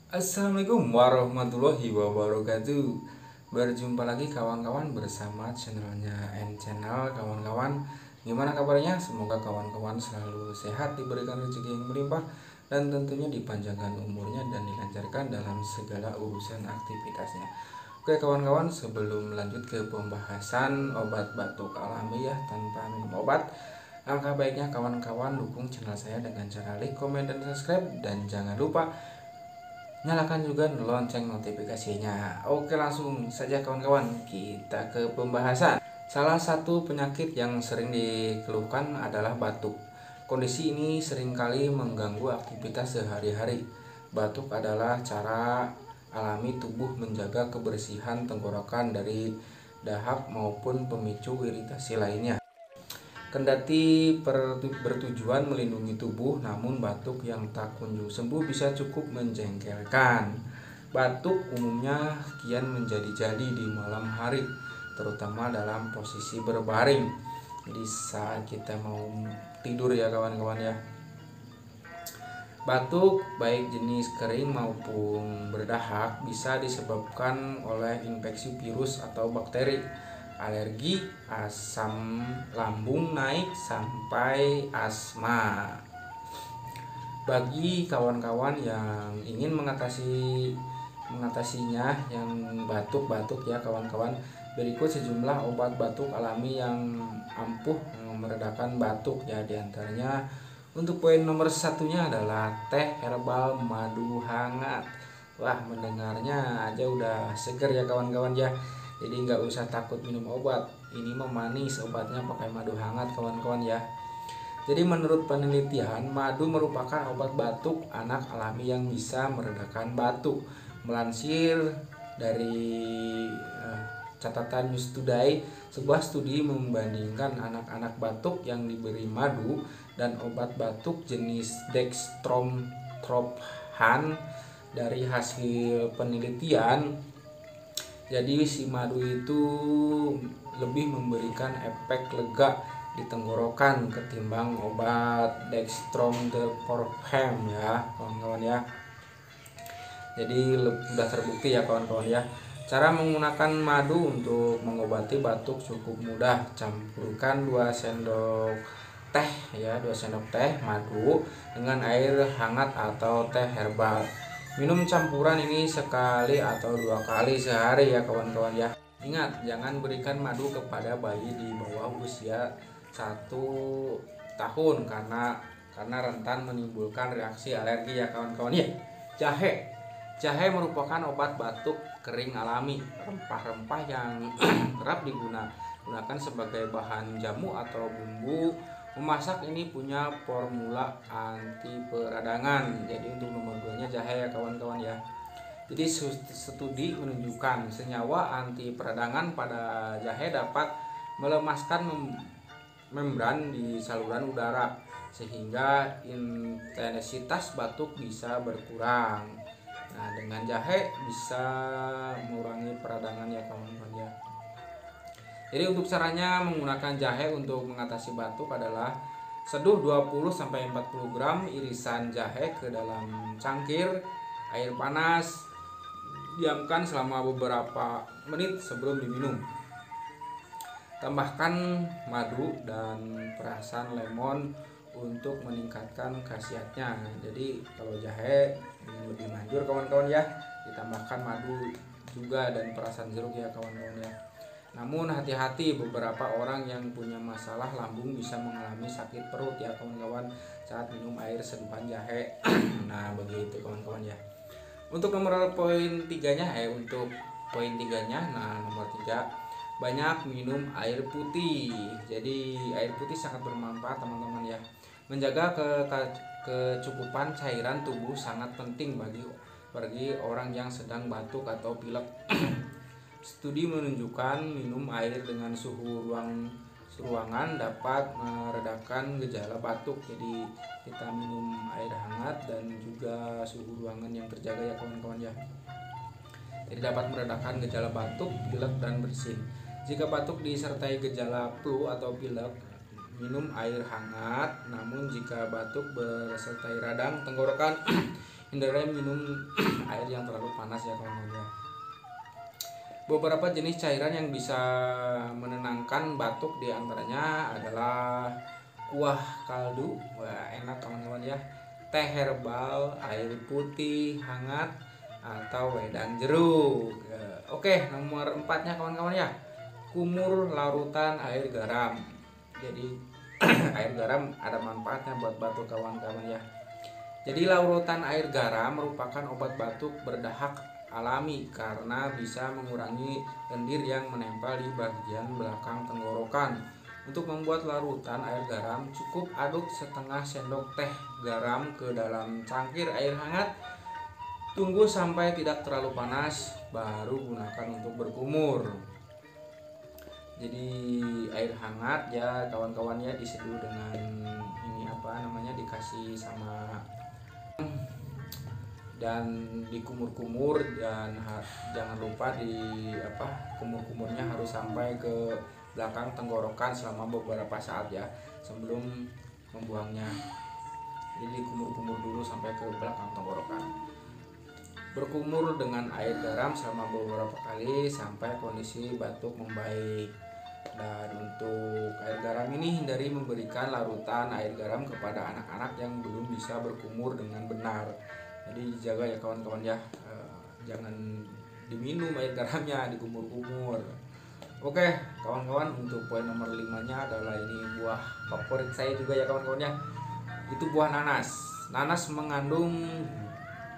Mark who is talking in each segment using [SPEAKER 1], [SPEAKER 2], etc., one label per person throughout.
[SPEAKER 1] Assalamualaikum warahmatullahi wabarakatuh. Berjumpa lagi kawan-kawan bersama channelnya Channel kawan-kawan. Gimana kabarnya? Semoga kawan-kawan selalu sehat, diberikan rezeki yang melimpah, dan tentunya dipanjangkan umurnya dan dilancarkan dalam segala urusan aktivitasnya. Oke kawan-kawan, sebelum lanjut ke pembahasan obat batuk alami ya tanpa minum obat, langkah baiknya kawan-kawan dukung channel saya dengan cara like, komen, dan subscribe, dan jangan lupa nyalakan juga lonceng notifikasinya. Oke, langsung saja kawan-kawan, kita ke pembahasan. Salah satu penyakit yang sering dikeluhkan adalah batuk. Kondisi ini seringkali mengganggu aktivitas sehari-hari. Batuk adalah cara alami tubuh menjaga kebersihan tenggorokan dari dahak maupun pemicu iritasi lainnya. Kendati bertujuan melindungi tubuh, namun batuk yang tak kunjung sembuh bisa cukup menjengkelkan. Batuk umumnya kian menjadi-jadi di malam hari, terutama dalam posisi berbaring. Jadi saat kita mau tidur ya kawan-kawan ya. Batuk baik jenis kering maupun berdahak bisa disebabkan oleh infeksi virus atau bakteri, alergi, asam lambung naik, sampai asma. Bagi kawan-kawan yang ingin mengatasinya yang batuk-batuk ya kawan-kawan, berikut sejumlah obat batuk alami yang ampuh meredakan batuk ya. Diantaranya untuk poin nomor satunya adalah teh herbal madu hangat. Wah, mendengarnya aja udah seger ya kawan-kawan ya. Jadi nggak usah takut minum obat. Ini memanis obatnya pakai madu hangat kawan-kawan ya. Jadi menurut penelitian, madu merupakan obat batuk anak alami yang bisa meredakan batuk. Melansir dari catatan News Today, sebuah studi membandingkan anak-anak batuk yang diberi madu dan obat batuk jenis dextromethorphan. Dari hasil penelitian, jadi si madu itu lebih memberikan efek lega di tenggorokan ketimbang obat dextromethorphan ya kawan-kawan ya. Jadi sudah terbukti ya kawan-kawan ya. Cara menggunakan madu untuk mengobati batuk cukup mudah. Campurkan 2 sendok teh ya, 2 sendok teh madu dengan air hangat atau teh herbal. Minum campuran ini sekali atau 2 kali sehari ya kawan-kawan ya. Ingat, jangan berikan madu kepada bayi di bawah usia 1 tahun karena rentan menimbulkan reaksi alergi ya kawan-kawan ya. Jahe merupakan obat batuk kering alami. Rempah-rempah yang kerap digunakan sebagai bahan jamu atau bumbu memasak ini punya formula anti peradangan. Jadi untuk nomor 2-nya jahe ya kawan-kawan ya. Jadi studi menunjukkan senyawa anti peradangan pada jahe dapat melemaskan membran di saluran udara sehingga intensitas batuk bisa berkurang. Nah, dengan jahe bisa mengurangi peradangan ya kawan-kawan ya. Jadi untuk caranya menggunakan jahe untuk mengatasi batuk adalah seduh 20-40 gram irisan jahe ke dalam cangkir air panas. Diamkan selama beberapa menit sebelum diminum. Tambahkan madu dan perasan lemon untuk meningkatkan khasiatnya. Jadi kalau jahe lebih manjur kawan-kawan ya, ditambahkan madu juga dan perasan jeruk ya kawan-kawan ya. Namun hati-hati, beberapa orang yang punya masalah lambung bisa mengalami sakit perut ya kawan-kawan saat minum air seduhan jahe. Nah begitu kawan-kawan ya. Untuk nomor poin 3-nya untuk poin 3-nya, nah nomor 3, banyak minum air putih. Jadi air putih sangat bermanfaat teman-teman ya. Menjaga kecukupan cairan tubuh sangat penting bagi orang yang sedang batuk atau pilek. Studi menunjukkan minum air dengan suhu ruangan dapat meredakan gejala batuk. Jadi kita minum air hangat dan juga suhu ruangan yang terjaga ya kawan-kawan ya. Jadi dapat meredakan gejala batuk, pilek, dan bersin. Jika batuk disertai gejala flu atau pilek, minum air hangat. Namun jika batuk besertai radang tenggorokan, hindari minum air yang terlalu panas ya kawan-kawan ya. Beberapa jenis cairan yang bisa menenangkan batuk diantaranya adalah kuah kaldu, wah enak kawan-kawan ya, teh herbal, air putih hangat, atau wedang jeruk. Oke, nomor 4-nya kawan-kawan ya, kumur larutan air garam. Jadi air garam ada manfaatnya buat batuk kawan-kawan ya. Jadi larutan air garam merupakan obat batuk berdahak alami karena bisa mengurangi lendir yang menempel di bagian belakang tenggorokan. Untuk membuat larutan air garam, cukup aduk setengah sendok teh garam ke dalam cangkir air hangat. Tunggu sampai tidak terlalu panas, baru gunakan untuk berkumur. Jadi air hangat ya kawan-kawan ya, diseduh dengan ini apa namanya, dikasih sama dan dikumur-kumur, dan jangan lupa di kumur-kumurnya harus sampai ke belakang tenggorokan selama beberapa saat ya sebelum membuangnya. Jadi kumur-kumur dulu sampai ke belakang tenggorokan. Berkumur dengan air garam selama beberapa kali sampai kondisi batuk membaik. Dan untuk air garam ini hindari memberikan larutan air garam kepada anak-anak yang belum bisa berkumur dengan benar. Jadi jaga ya kawan-kawan ya, jangan diminum air garamnya, dikumur-kumur. Oke kawan-kawan, untuk poin nomor 5-nya adalah ini buah favorit saya juga ya kawan-kawan ya, itu buah nanas. Nanas mengandung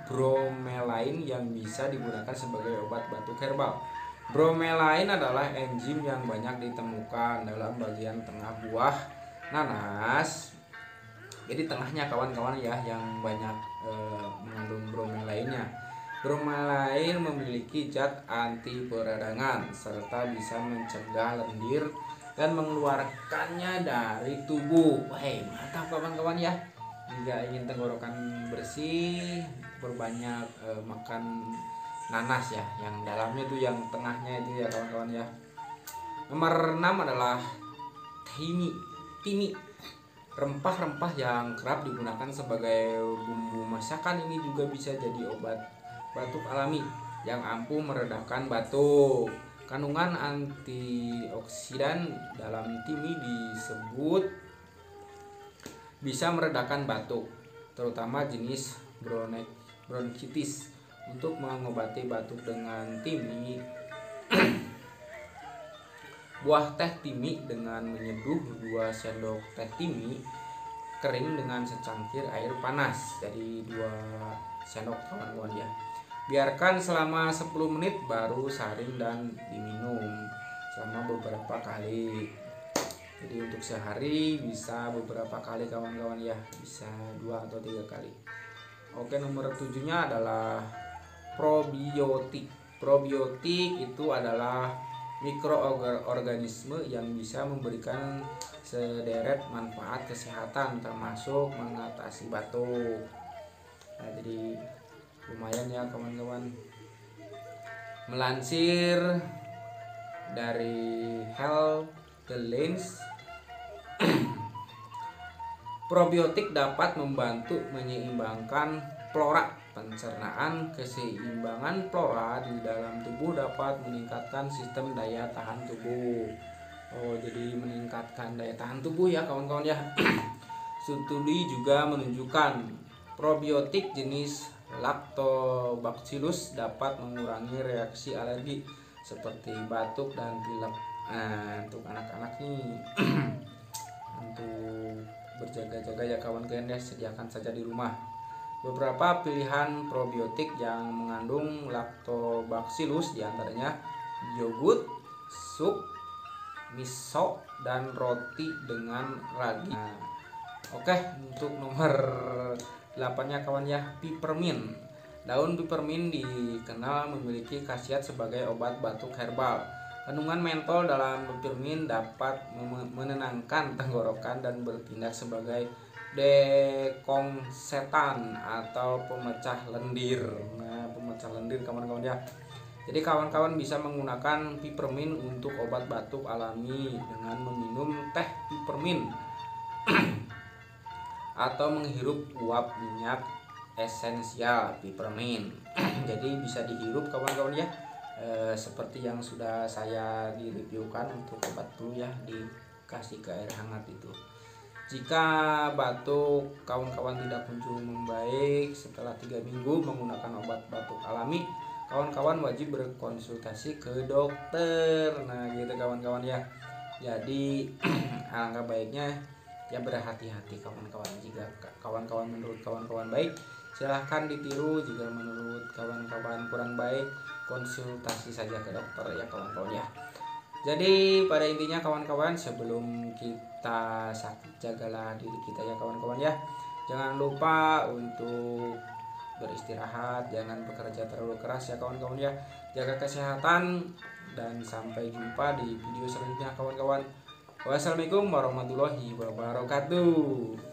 [SPEAKER 1] bromelain yang bisa digunakan sebagai obat batuk herbal. Bromelain adalah enzim yang banyak ditemukan dalam bagian tengah buah nanas. Jadi tengahnya kawan-kawan ya yang banyak mengandung bromelainnya. Bromelain memiliki zat anti peradangan serta bisa mencegah lendir dan mengeluarkannya dari tubuh. Wah, mantap kawan-kawan ya. Jika ingin tenggorokan bersih, berbanyak makan nanas ya, yang dalamnya itu, yang tengahnya itu ya kawan-kawan ya. Nomor 6 adalah timi. Rempah-rempah yang kerap digunakan sebagai bumbu masakan ini juga bisa jadi obat batuk alami yang ampuh meredakan batuk. Kandungan antioksidan dalam timi disebut bisa meredakan batuk, terutama jenis bronkitis. Untuk mengobati batuk dengan timi, buah teh timi dengan menyeduh 2 sendok teh timi kering dengan secangkir air panas, jadi 2 sendok kawan-kawan ya. Biarkan selama 10 menit baru saring dan diminum selama beberapa kali. Jadi untuk sehari bisa beberapa kali kawan-kawan ya, bisa 2 atau 3 kali. Oke, nomor 7-nya adalah probiotik. Probiotik itu adalah mikroorganisme yang bisa memberikan sederet manfaat kesehatan termasuk mengatasi batuk. Nah, jadi lumayan ya kawan-kawan. Melansir dari Health the Lens, probiotik dapat membantu menyeimbangkan flora pencernaan. Keseimbangan flora di dalam tubuh dapat meningkatkan sistem daya tahan tubuh. Jadi meningkatkan daya tahan tubuh ya kawan-kawan ya. Studi juga menunjukkan probiotik jenis Lactobacillus dapat mengurangi reaksi alergi seperti batuk dan pilek. Nah, untuk anak-anak nih untuk berjaga-jaga ya kawan-kawan ya, sediakan saja di rumah. Beberapa pilihan probiotik yang mengandung Lactobacillus diantaranya yogurt, sup, miso, dan roti dengan ragi. Nah, oke, untuk nomor 8-nya kawan ya, peppermint. Daun peppermint dikenal memiliki khasiat sebagai obat batuk herbal. Kandungan mentol dalam peppermint dapat menenangkan tenggorokan dan bertindak sebagai dekongsetan atau pemecah lendir. Nah, pemecah lendir kawan-kawan ya. Jadi kawan-kawan bisa menggunakan peppermint untuk obat batuk alami dengan meminum teh peppermint atau menghirup uap minyak esensial peppermint. Jadi bisa dihirup kawan-kawan ya. Seperti yang sudah saya di-reviewkan untuk obat flu ya, dikasih ke air hangat itu. Jika batuk kawan-kawan tidak kunjung membaik setelah 3 minggu menggunakan obat batuk alami, kawan-kawan wajib berkonsultasi ke dokter. Nah gitu kawan-kawan ya. Jadi alangkah baiknya ya berhati-hati kawan-kawan. Jika kawan-kawan menurut kawan-kawan baik, silahkan ditiru. Jika menurut kawan-kawan kurang baik, konsultasi saja ke dokter ya kawan-kawan ya. Jadi pada intinya kawan-kawan, sebelum kita sakit jagalah diri kita ya kawan-kawan ya. Jangan lupa untuk beristirahat, jangan bekerja terlalu keras ya kawan-kawan ya. Jaga kesehatan dan sampai jumpa di video selanjutnya kawan-kawan. Wassalamualaikum warahmatullahi wabarakatuh.